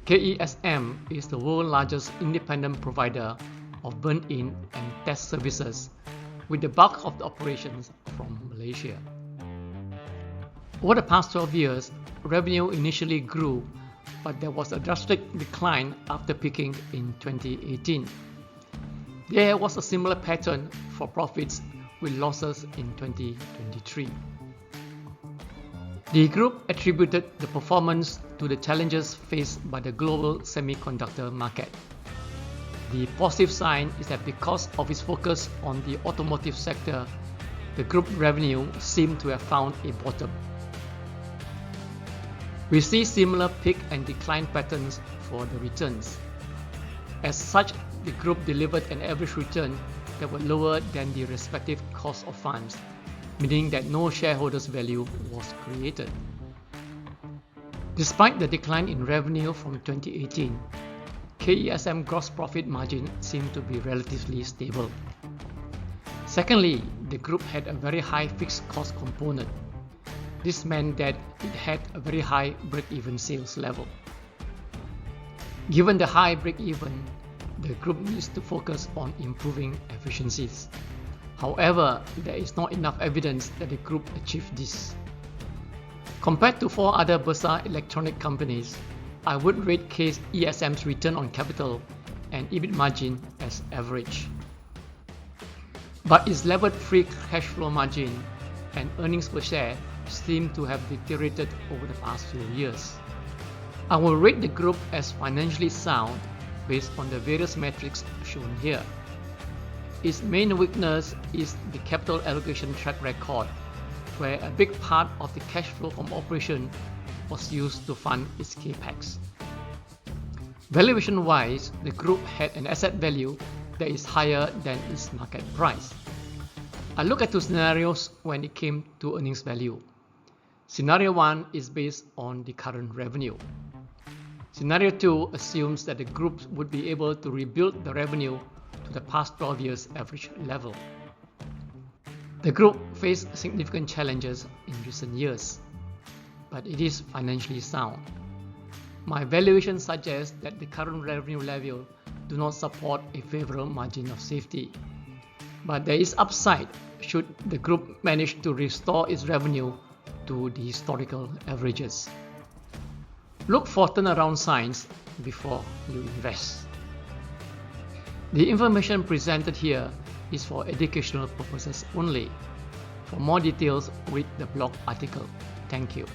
KESM is the world's largest independent provider of burn-in and test services, with the bulk of the operations from Malaysia. Over the past 12 years, revenue initially grew, but there was a drastic decline after peaking in 2018. There was a similar pattern for profits with losses in 2023. The group attributed the performance to the challenges faced by the global semiconductor market. The positive sign is that because of its focus on the automotive sector, the group revenue seemed to have found a bottom. We see similar peak and decline patterns for the returns. As such, the group delivered an average return that was lower than the respective cost of funds, meaning that no shareholders' value was created. Despite the decline in revenue from 2018, KESM gross profit margin seemed to be relatively stable. Secondly, the group had a very high fixed cost component. This meant that it had a very high break-even sales level. Given the high break-even, the group needs to focus on improving efficiencies. However, there is not enough evidence that the group achieved this. Compared to 4 other Bursa electronic companies, I would rate KESM's return on capital and EBIT margin as average. But its levered free cash flow margin and earnings per share seem to have deteriorated over the past few years. I will rate the group as financially sound based on the various metrics shown here. Its main weakness is the capital allocation track record, where a big part of the cash flow from operation was used to fund its capex. Valuation-wise, the group had an asset value that is higher than its market price. I look at 2 scenarios when it came to earnings value. Scenario 1 is based on the current revenue. Scenario 2 assumes that the group would be able to rebuild the revenue to the past 12 years average level. The group faced significant challenges in recent years, but it is financially sound. My valuation suggests that the current revenue level do not support a favorable margin of safety, but there is upside should the group manage to restore its revenue to the historical averages. Look for turnaround signs before you invest. The information presented here is for educational purposes only. For more details, read the blog article. Thank you.